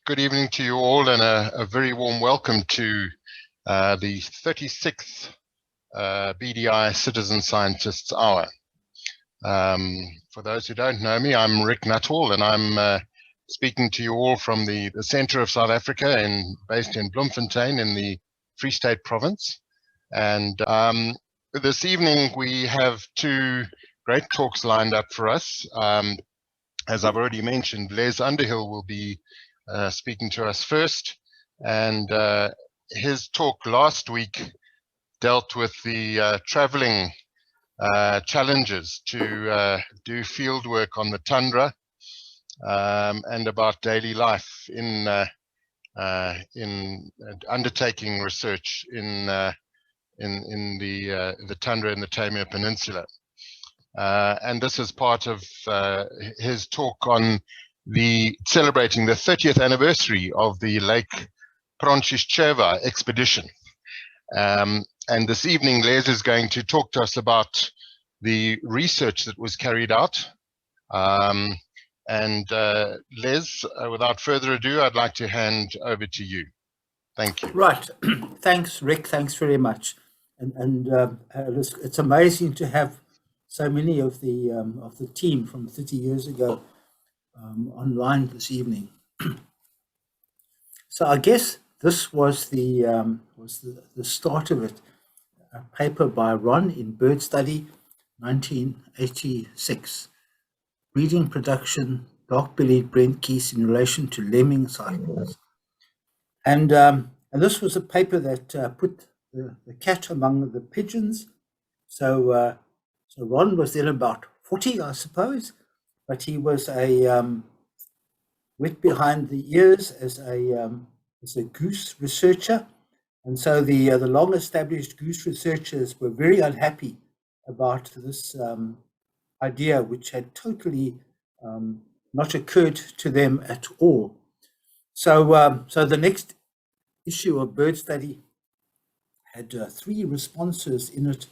Good evening to you all, and a very warm welcome to the 36th BDI Citizen Scientists Hour. For those who don't know me, I'm Rick Nuttall, and I'm speaking to you all from the center of South Africa, based in Bloemfontein in the Free State Province. And this evening we have two great talks lined up for us. As I've already mentioned, Les Underhill will be speaking to us first, and his talk last week dealt with the traveling challenges to do field work on the tundra, and about daily life in undertaking research in the tundra in the Taimyr Peninsula. And this is part of his talk on celebrating the 30th anniversary of the Lake Pronchishcheva expedition. And this evening, Les is going to talk to us about the research that was carried out. Les, without further ado, I'd like to hand over to you. Thank you. Right. Thanks, Rick. Thanks very much. And it's amazing to have so many of the team from 30 years ago online this evening. So I guess this was the start of it. A paper by Ron in Bird Study, 1986. Breeding production, dark-bellied Brent geese in relation to lemming cycles. And this was a paper that put the cat among the pigeons. So Ron was then about 40, I suppose, but he was wet behind the ears as a goose researcher, and so the long-established goose researchers were very unhappy about this idea, which had totally not occurred to them at all. So the next issue of Bird Study had 3 responses in it,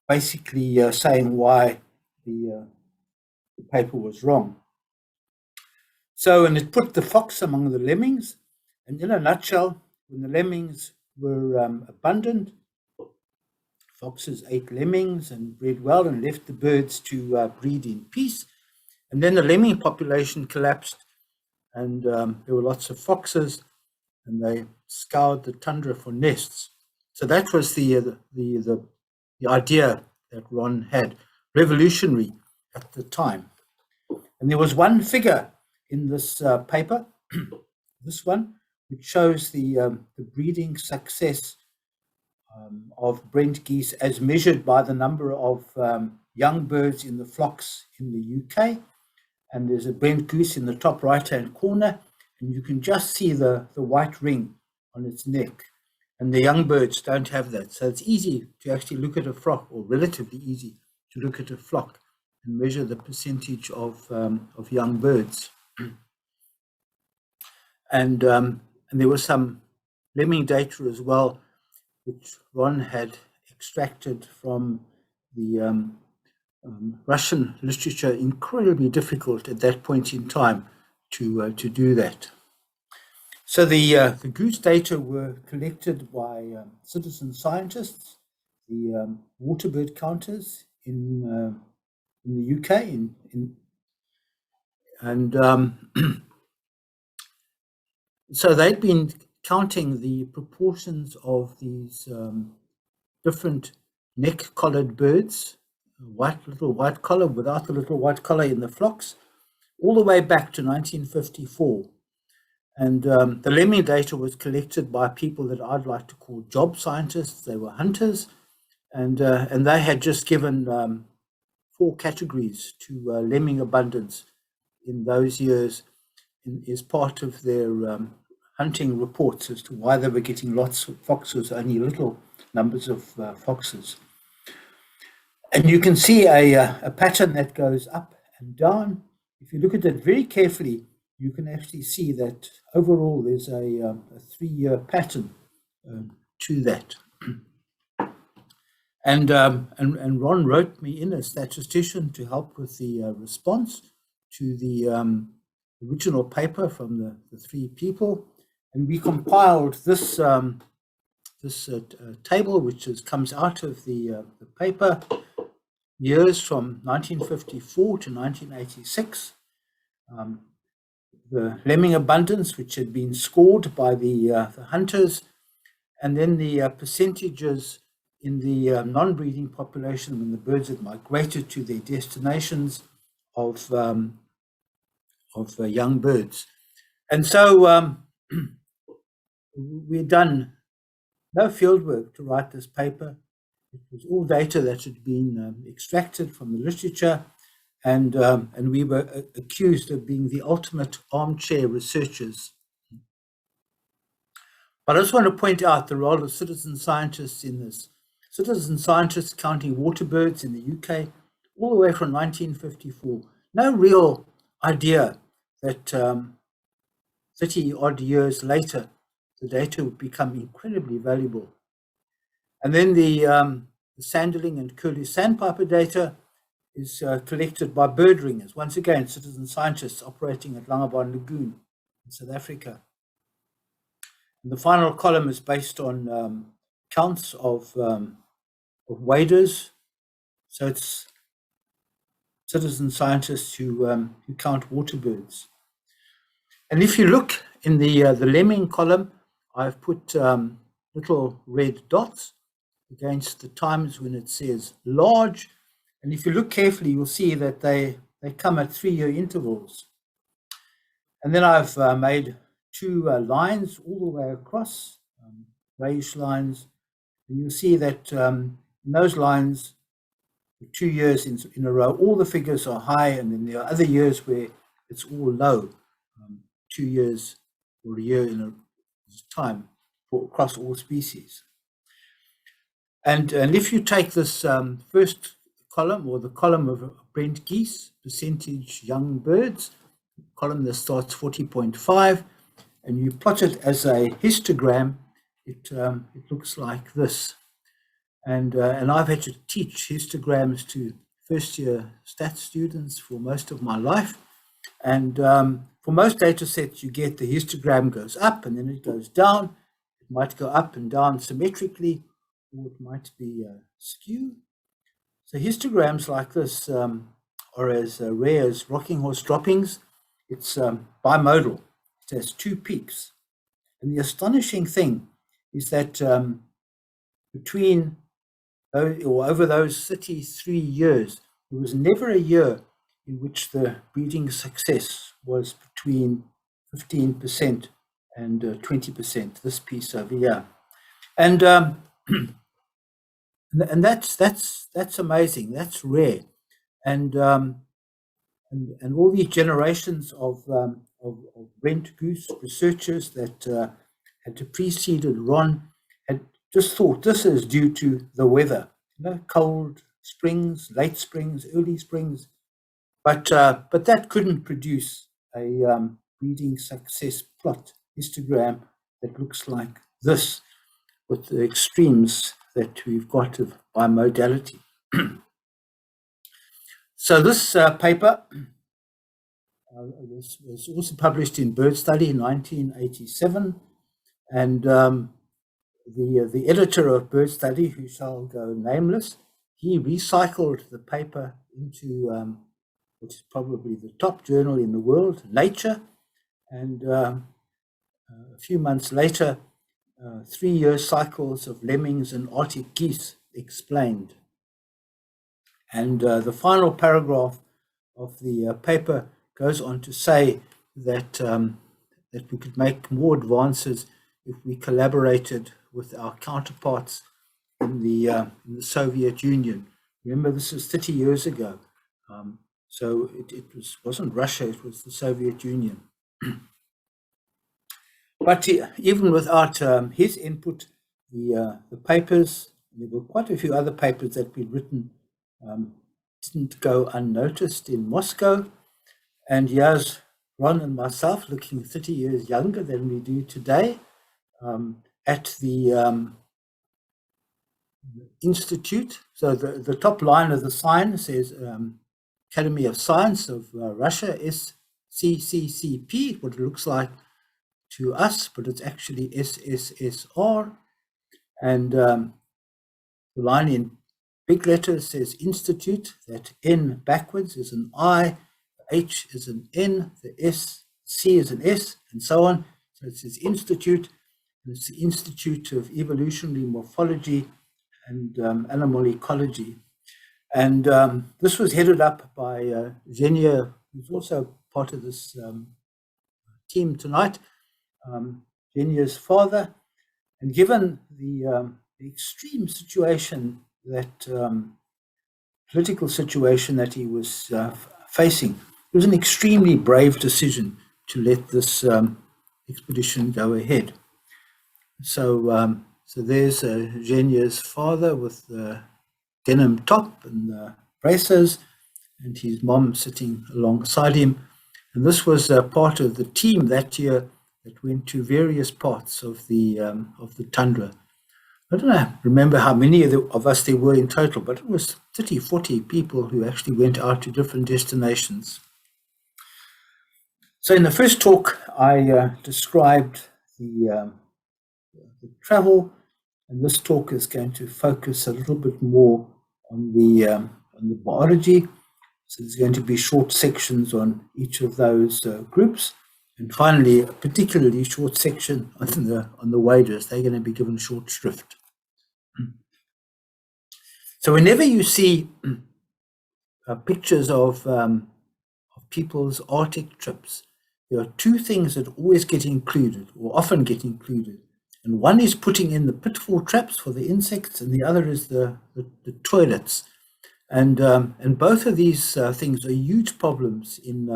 basically saying why the paper was wrong. So, and it put the fox among the lemmings, and in a nutshell, when the lemmings were abundant, foxes ate lemmings and bred well and left the birds to breed in peace. And then the lemming population collapsed, and there were lots of foxes, and they scoured the tundra for nests. So that was the idea that Ron had, revolutionary at the time. And there was one figure in this paper, this one, which shows the breeding success of Brent geese as measured by the number of young birds in the flocks in the UK. And there's a Brent goose in the top right-hand corner, and you can just see the white ring on its neck. And the young birds don't have that. So it's easy to actually look at a flock, or relatively easy to look at a flock and measure the percentage of young birds. And there was some lemming data as well, which Ron had extracted from the Russian literature. Incredibly difficult at that point in time to do that. So the goose data were collected by citizen scientists, the waterbird counters in the UK, and so they'd been counting the proportions of these different neck-collared birds, little white collar without the little white collar in the flocks, all the way back to 1954. And the lemming data was collected by people that I'd like to call job scientists. They were hunters, and they had just given 4 categories to lemming abundance in those years as part of their hunting reports as to why they were getting lots of foxes, only little numbers of foxes. And you can see a pattern that goes up and down. If you look at it very carefully, you can actually see that overall there's a 3-year pattern to that. And Ron wrote me in, a statistician, to help with the response to the original paper from the three people, and we compiled this table, which comes out of the paper, years from 1954 to 1986. The lemming abundance, which had been scored by the hunters, and then the percentages in the non-breeding population when the birds had migrated to their destinations of young birds. And so we'd done no field work to write this paper. It was all data that had been extracted from the literature, and we were accused of being the ultimate armchair researchers. But I just want to point out the role of citizen scientists in this. Citizen scientists counting water birds in the UK all the way from 1954. No real idea that 30 odd years later, the data would become incredibly valuable. And then the Sanderling and Curlew Sandpiper data is collected by bird ringers, once again, citizen scientists operating at Langebaan Lagoon in South Africa. And the final column is based on counts of waders. So it's citizen scientists who count water birds. And if you look in the lemming column, I've put little red dots against the times when it says large. And if you look carefully, you'll see that they come at 3-year intervals. And then I've made two lines all the way across, grayish lines. And you'll see that in those lines, 2 years in a row, all the figures are high, and then there are other years where it's all low, 2 years or a year in a time across all species. And if you take this first column, or the column of Brent geese, percentage young birds, column that starts 40.5, and you plot it as a histogram, it looks like this. And I've had to teach histograms to first-year stats students for most of my life. And for most data sets, you get the histogram goes up and then it goes down. It might go up and down symmetrically, or it might be skew. So histograms like this are as rare as rocking horse droppings. It's bimodal. It has two peaks. And the astonishing thing is that over those 33 years, there was never a year in which the breeding success was between 15% and 20%, this piece over here. And that's amazing, that's rare. And all these generations of Brent goose researchers that had preceded Ron had just thought this is due to the weather, cold springs, late springs, early springs, but that couldn't produce a breeding success plot histogram that looks like this, with the extremes that we've got of bimodality. So this paper was also published in Bird Study in 1987, and the editor of Bird Study, who shall go nameless, he recycled the paper into which is probably the top journal in the world, Nature, and a few months later, 3-year cycles of lemmings and Arctic geese explained. And the final paragraph of the paper goes on to say that that we could make more advances if we collaborated with our counterparts in the Soviet Union. Remember, this is 30 years ago, so it wasn't Russia; it was the Soviet Union. But even without his input, the papers, there were quite a few other papers that we'd written, didn't go unnoticed in Moscow. And here's Ron and myself looking 30 years younger than we do today at the Institute. So the top line of the sign says Academy of Science of Russia, CCCP, what it looks like to us, but it's actually SSSR. And the line in big letters says Institute. That N backwards is an I, the H is an N, the C is an S, and so on. So it says Institute, and it's the Institute of Evolutionary Morphology and Animal Ecology. And this was headed up by Taimyr, who's also part of this team tonight, Taimyr's father. And given the extreme situation, that political situation that he was facing, it was an extremely brave decision to let this expedition go ahead. So, so there's Taimyr's father with the denim top and the braces, and his mom sitting alongside him. And this was part of the team that year that went to various parts of the tundra. I don't remember how many of us there were in total, but it was 30, 40 people who actually went out to different destinations. So in the first talk, I described the travel, and this talk is going to focus a little bit more on the biology. So there's going to be short sections on each of those groups. And finally, a particularly short section on the waders. They're going to be given short shrift. So whenever you see pictures of people's Arctic trips, there are two things that always get included, or often get included. And one is putting in the pitfall traps for the insects, and the other is the toilets. And both of these things are huge problems in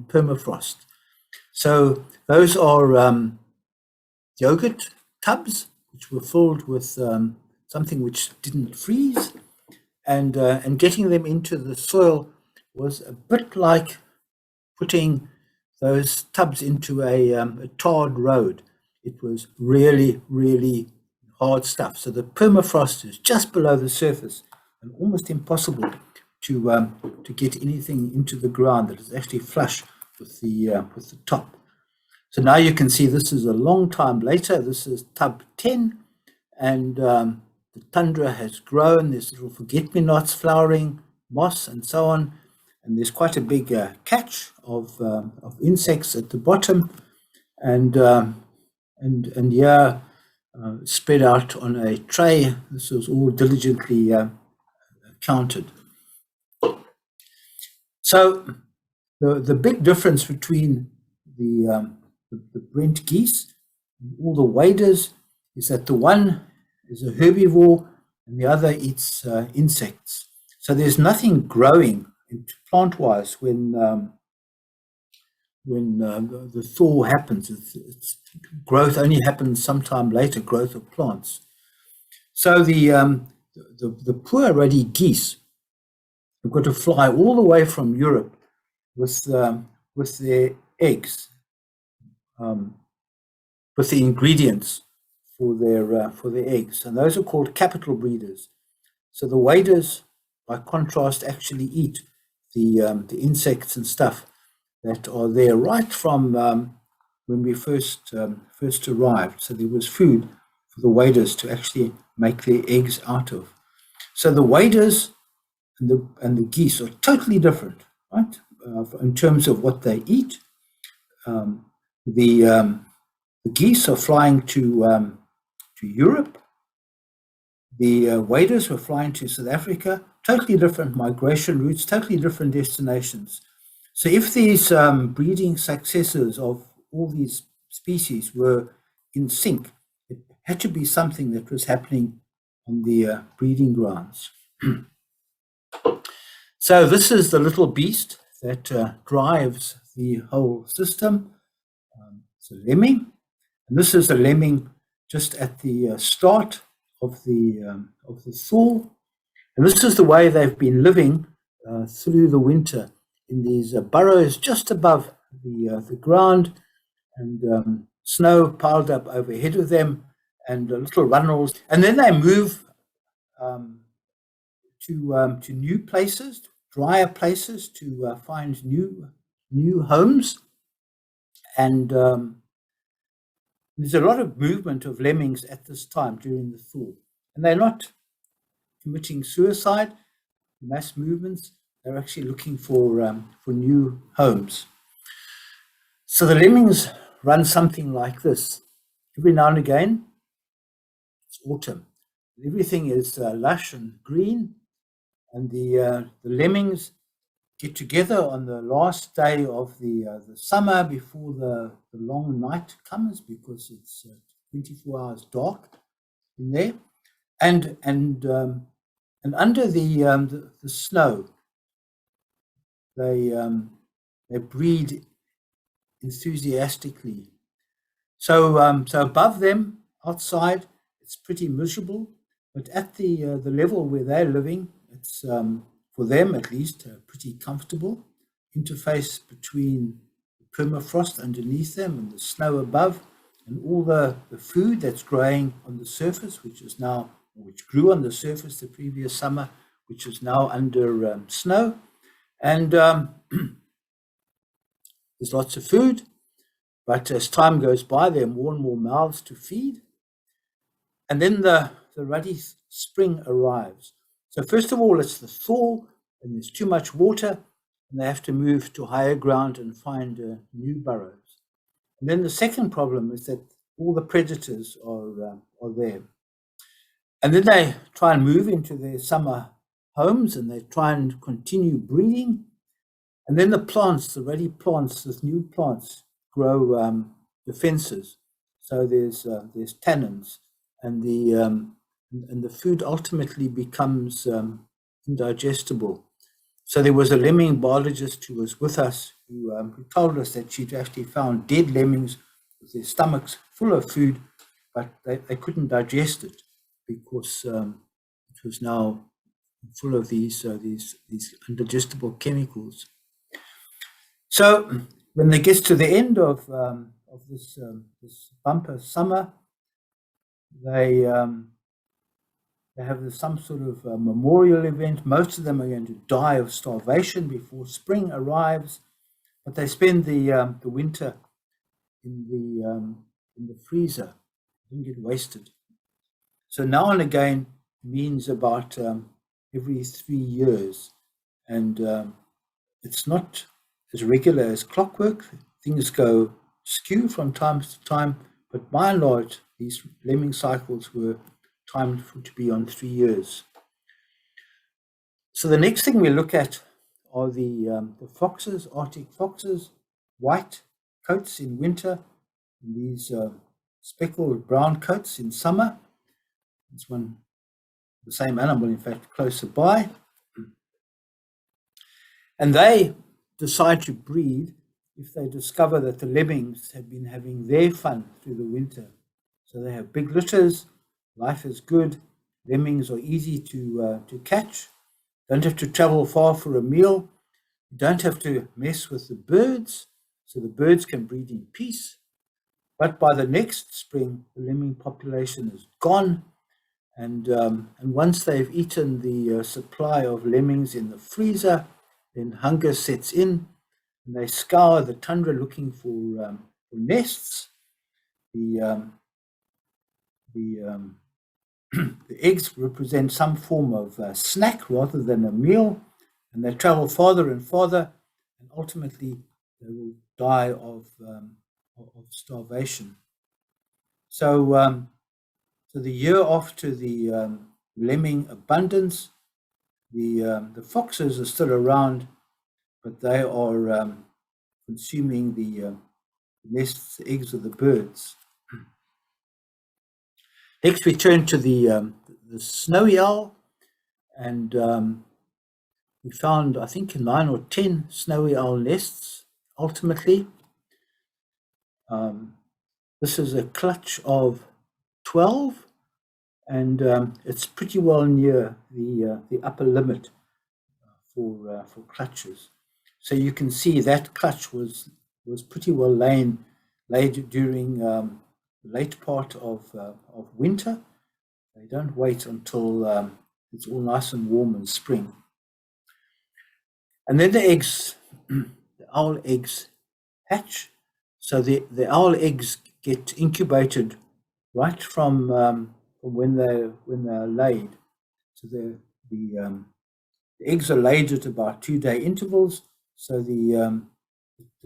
permafrost. So those are yogurt tubs, which were filled with something which didn't freeze, and getting them into the soil was a bit like putting those tubs into a tarred road. It was really, really hard stuff. So the permafrost is just below the surface and almost impossible to get anything into the ground that is actually flush with the top. So now you can see this is a long time later. This is tub 10, and the tundra has grown. There's little forget-me-nots flowering, moss, and so on. And there's quite a big catch of insects at the bottom, and yeah, spread out on a tray. This was all diligently counted. So the big difference between the Brent geese and all the waders is that the one is a herbivore and the other eats insects. So there's nothing growing plant-wise when the thaw happens. It's growth only happens sometime later, growth of plants. So the poor ruddy geese have got to fly all the way from Europe with their eggs, with the ingredients for their eggs, and those are called capital breeders. So the waders, by contrast, actually eat the insects and stuff that are there right from when we first arrived. So there was food for the waders to actually make their eggs out of. So the waders and the geese are totally different, right? In terms of what they eat. The geese are flying to Europe. The waders were flying to South Africa. Totally different migration routes, totally different destinations. So if these breeding successes of all these species were in sync, it had to be something that was happening on the breeding grounds. So this is the little beast that drives the whole system. It's a lemming, and this is a lemming just at the start of the thaw. And this is the way they've been living through the winter, in these burrows just above the ground, and snow piled up overhead of them, and little runnels. And then they move to new places, drier places, to find new homes. And there's a lot of movement of lemmings at this time during the thaw. And they're not committing suicide, mass movements. They're actually looking for new homes. So the lemmings run something like this. Every now and again, it's autumn. Everything is lush and green, and the lemmings get together on the last day of the summer before the long night comes, because it's 24 hours dark in there, and under the snow, they breed enthusiastically. So above them, outside, it's pretty miserable, but at the level where they're living, it's for them at least pretty comfortable. Interface between the permafrost underneath them and the snow above, and all the food that's growing on the surface, which grew on the surface the previous summer, which is now under snow. And there's lots of food, but as time goes by, there are more and more mouths to feed. And then the ruddy spring arrives. So first of all, it's the thaw, and there's too much water, and they have to move to higher ground and find new burrows. And then the second problem is that all the predators are there. And then they try and move into their summer homes, and they try and continue breeding. And then the plants, the ruddy plants, the new plants, grow defenses. So there's tannins, and the food ultimately becomes indigestible. So there was a lemming biologist who was with us who told us that she'd actually found dead lemmings with their stomachs full of food, but they couldn't digest it because it was now full of these indigestible chemicals. So when they get to the end of this bumper summer, they have some sort of memorial event. Most of them are going to die of starvation before spring arrives, but they spend the winter in the freezer. They don't get wasted. So now and again means about every 3 years, and it's not as regular as clockwork. Things go skew from time to time, but by and large, these lemming cycles were timed to be on 3 years. So the next thing we look at are the foxes, Arctic foxes, white coats in winter, and these speckled brown coats in summer. This one, the same animal, in fact, closer by. And they decide to breed if they discover that the lemmings have been having their fun through the winter. So they have big litters, life is good, lemmings are easy to catch, don't have to travel far for a meal, you don't have to mess with the birds, so the birds can breed in peace. But by the next spring, the lemming population is gone, and once they've eaten the supply of lemmings in the freezer, then hunger sets in, and they scour the tundra looking for nests. The eggs represent some form of snack rather than a meal, and they travel farther and farther, and ultimately they will die of starvation. So, so the year after the lemming abundance, the foxes are still around, but they are consuming the nests, the eggs of the birds. Next, we turn to the snowy owl, and we found, I think, 9 or 10 snowy owl nests ultimately. This is a clutch of 12, and it's pretty well near the upper limit for clutches. So you can see that clutch was pretty well laid during the late part of winter. They don't wait until it's all nice and warm in spring. And then the eggs, the owl eggs hatch. So the owl eggs get incubated right from when they're laid. So the eggs are laid at about 2-day intervals. So the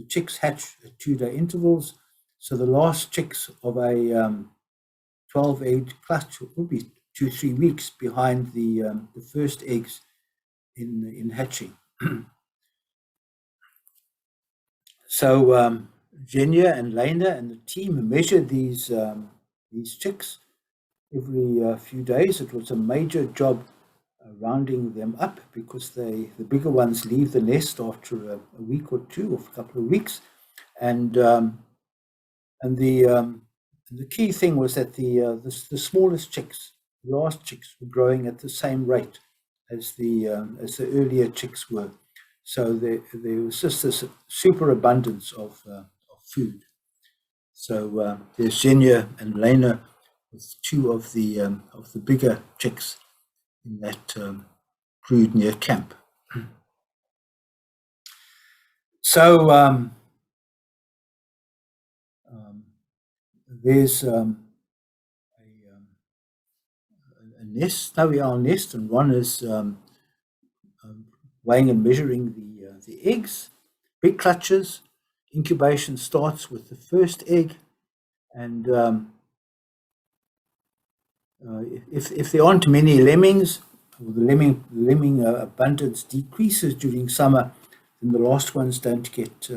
chicks hatch at 2-day intervals. So the last chicks of a 12-egg clutch will be 2-3 weeks behind the first eggs in hatching. So Genya and Lena and the team measured these chicks every few days. It was a major job rounding them up because the bigger ones leave the nest after a week or two, or a couple of weeks, and the key thing was that the smallest chicks, the last chicks, were growing at the same rate as the earlier chicks were. So there was just this superabundance of food. So there's Genya and Lena with two of the bigger chicks in that brood near camp. So there's a nest, snowy owl nest, and Ron is weighing and measuring the eggs. Big clutches. Incubation starts with the first egg, and if there aren't many lemmings, or the lemming abundance decreases during summer, then the last ones don't get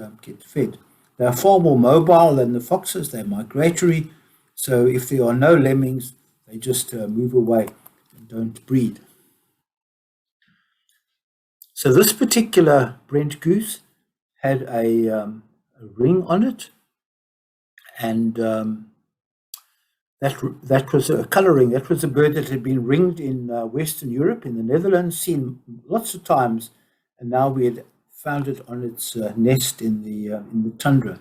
fed. They are far more mobile than the foxes. They're migratory, so if there are no lemmings, they just move away and don't breed. So this particular Brent goose had a ring on it, and that was a colouring. That was a bird that had been ringed in Western Europe, in the Netherlands, seen lots of times, and now we had found it on its nest in the tundra.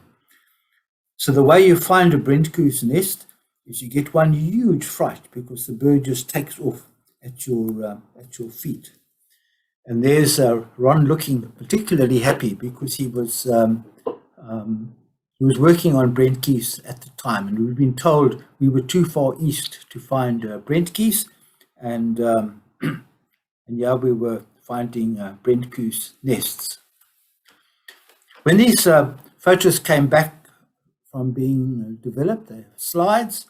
So the way you find a Brent goose nest is you get one huge fright because the bird just takes off at your feet. And there's Ron looking particularly happy because he was working on Brent geese at the time, and we've been told we were too far east to find Brent geese, and yeah, we were finding Brent goose nests. When these photos came back from being developed, the slides,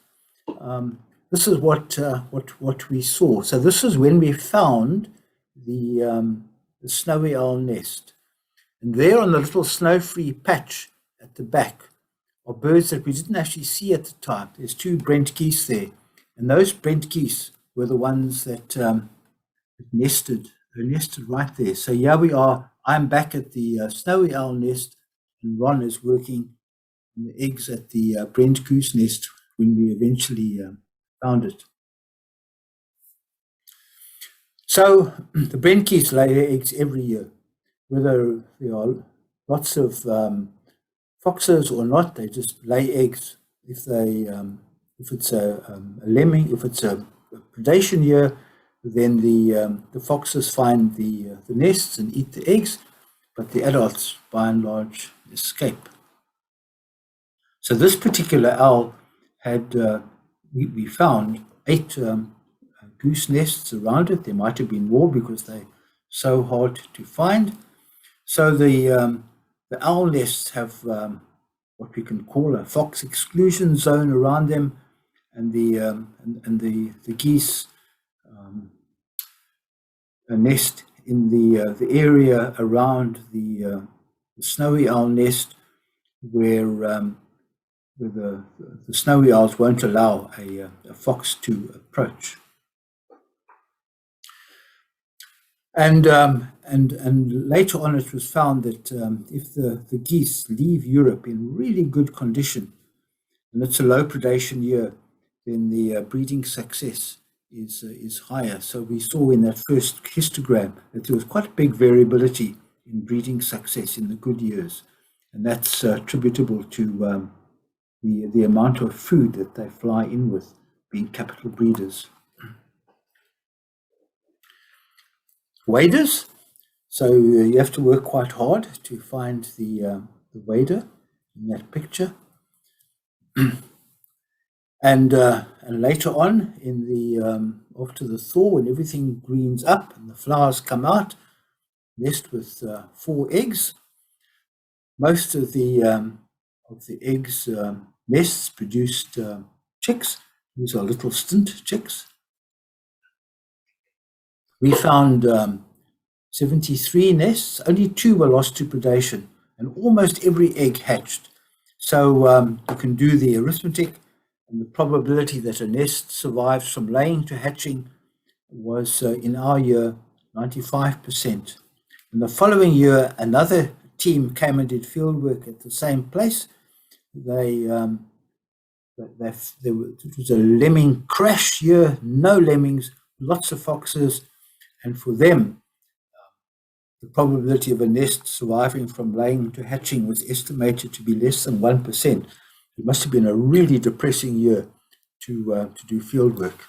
this is what we saw. So this is when we found the snowy owl nest, and there on the little snow-free patch at the back are birds that we didn't actually see at the time. There's two Brent geese there, and those Brent geese were the ones that nested. They nested right there. So here we are. I'm back at the snowy owl nest, and Ron is working on the eggs at the Brent goose nest when we eventually found it. So the Brent geese lay their eggs every year, whether there are lots of foxes or not. They just lay eggs. If it's a lemming, if it's a predation year, then the foxes find the nests and eat the eggs, but the adults, by and large, escape. So this particular owl had, we found 8 goose nests around it. There might have been more because they're so hard to find. So the owl nests have what we can call a fox exclusion zone around them, and the geese nest in the area around the snowy owl nest, where the snowy owls won't allow a fox to approach. And later on, it was found that if the geese leave Europe in really good condition, and it's a low predation year, then the breeding success is higher. So we saw in that first histogram that there was quite a big variability in breeding success in the good years, and that's attributable to the amount of food that they fly in with, being capital breeders. Waders. So you have to work quite hard to find the wader. in that picture. And later on, in the after the thaw, when everything greens up and the flowers come out, nest with 4 eggs. Most of the eggs nests produced chicks. These are little stint chicks. We found 73 nests. Only 2 were lost to predation, and almost every egg hatched. So you can do the arithmetic, and the probability that a nest survives from laying to hatching was, in our year, 95%. In the following year, another team came and did field work at the same place. It was a lemming crash year, no lemmings, lots of foxes, and for them, the probability of a nest surviving from laying to hatching was estimated to be less than 1%. It must have been a really depressing year to do field work.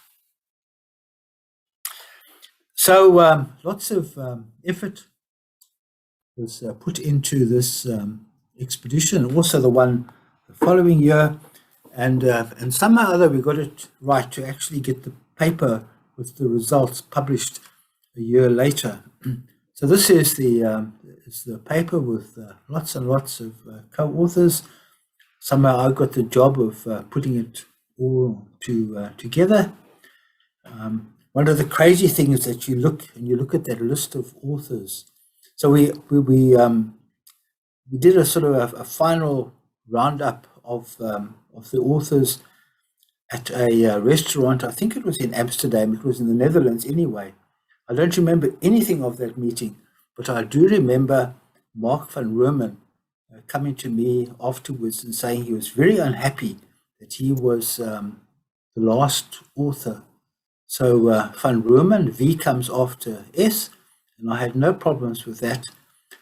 So lots of effort was put into this expedition, also the following year, and somehow or other we got it right to actually get the paper with the results published a year later. So this is the paper with lots and lots of co-authors. Somehow I got the job of putting it all together. One of the crazy things that you look at that list of authors. So we did a sort of a final roundup of the authors at a restaurant. I think it was in Amsterdam. It was in the Netherlands anyway. I don't remember anything of that meeting, but I do remember Mark van Roomen coming to me afterwards and saying he was very unhappy that he was the last author. So van Roomen, V comes after S, and I had no problems with that.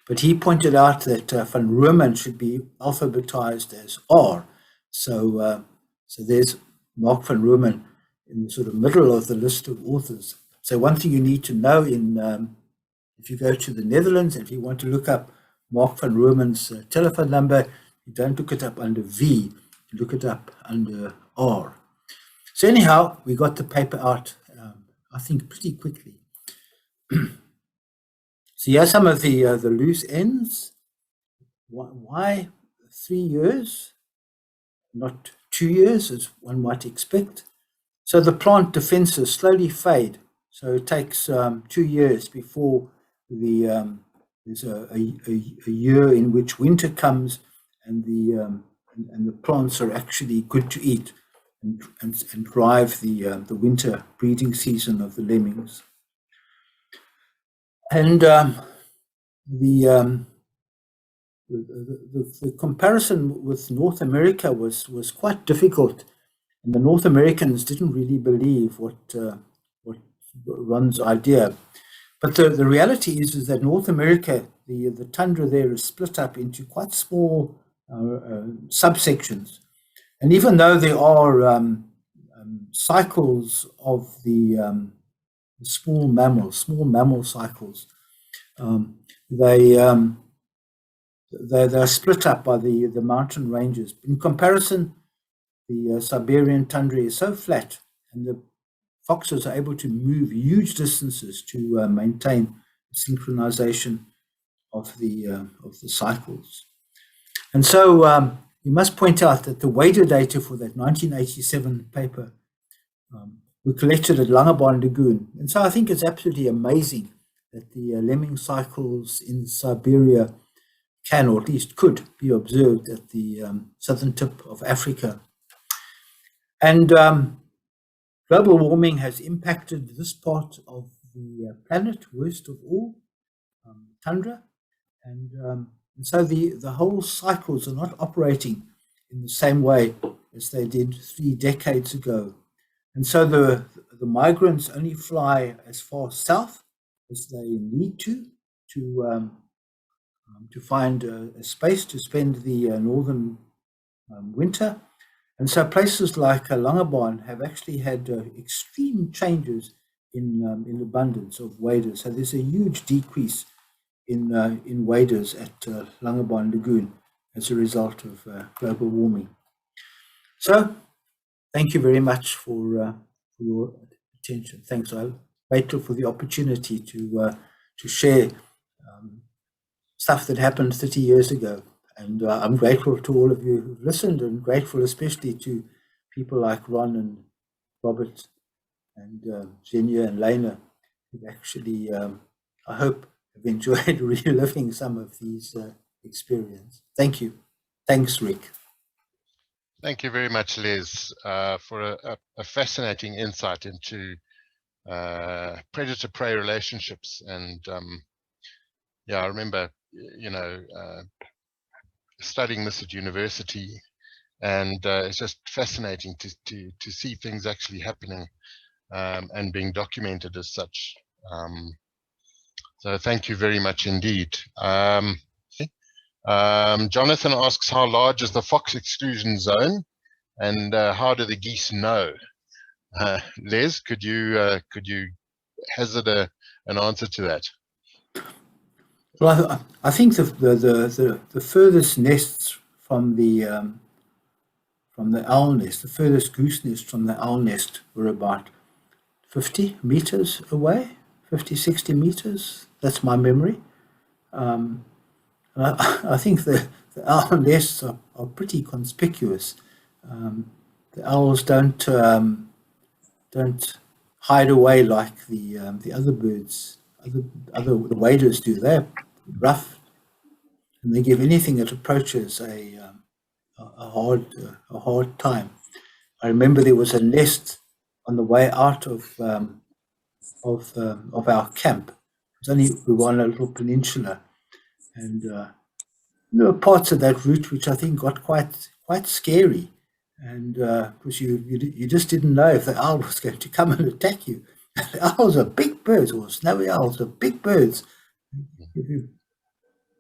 But he pointed out that van Roomen should be alphabetized as R. So there's Mark van Roomen in the sort of middle of the list of authors. So one thing you need to know if you go to the Netherlands, if you want to look up Mark van Roomen's telephone number, you don't look it up under V, you look it up under R. So anyhow, we got the paper out, I think, pretty quickly. So here are some of the loose ends. Why 3 years, not 2 years, as one might expect? So the plant defenses slowly fade. So it takes 2 years before there's a year in which winter comes and the plants are actually good to eat and drive the winter breeding season of the lemmings. And the comparison with North America was quite difficult, and the North Americans didn't really believe what Ron's idea. But the reality is that North America, the tundra there is split up into quite small subsections, and even though there are cycles of the small mammal cycles, they're split up by the mountain ranges. In comparison, the Siberian tundra is so flat, and the foxes are able to move huge distances to maintain synchronization of the cycles. And so we must point out that the wader data for that 1987 paper were collected at Langebaan Lagoon. And so I think it's absolutely amazing that the lemming cycles in Siberia can, or at least could, be observed at the southern tip of Africa. And global warming has impacted this part of the planet, worst of all, tundra. And so the whole cycles are not operating in the same way as they did 3 decades ago. And so the migrants only fly as far south as they need to find a space to spend the northern winter. And so places like Langebaan have actually had extreme changes in abundance of waders. So there's a huge decrease in waders at Langebaan Lagoon. as a result of global warming. So, thank you very much for your attention. Thanks. I'm grateful for the opportunity to share stuff that happened 30 years ago. And I'm grateful to all of you who've listened, and grateful especially to people like Ron and Robert and Zenia and Lena, who actually, I hope, have enjoyed reliving some of these experiences. Thank you. Thanks, Rick. Thank you very much, Les, for a fascinating insight into predator-prey relationships. And yeah, I remember, studying this at university, and it's just fascinating to see things actually happening and being documented as such. So thank you very much indeed. Jonathan asks, how large is the fox exclusion zone, and how do the geese know? Les, could you hazard an answer to that? Well, I think the furthest nests from the owl nest, the furthest goose nest from the owl nest, were about 50 meters away, 50, 60 meters. That's my memory. And I think the owl nests are pretty conspicuous. The owls don't hide away like the other birds, the waders do. They're rough, and they give anything that approaches a hard time. I remember there was a nest on the way out of our camp. We were on a little peninsula, and there were parts of that route which I think got quite scary, and because you just didn't know if the owl was going to come and attack you. The owls are big birds, or snowy owls are big birds. If you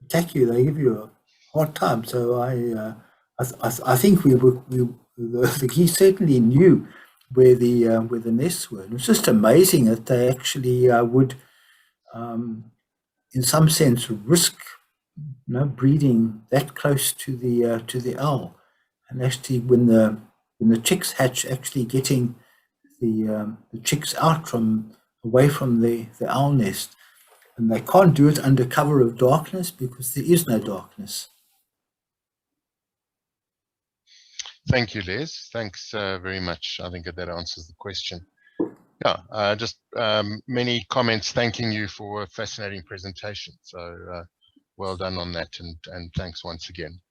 attack you, they give you a hard time. So I think the geese certainly knew where the nests were. And it was just amazing that they actually would, in some sense, risk breeding that close to the owl. And actually, when the chicks hatch, actually getting the chicks out away from the owl nest. And they can't do it under cover of darkness because there is no darkness. Thank you, Les. Thanks very much. I think that answers the question. Yeah, just many comments thanking you for a fascinating presentation. So well done on that, and thanks once again.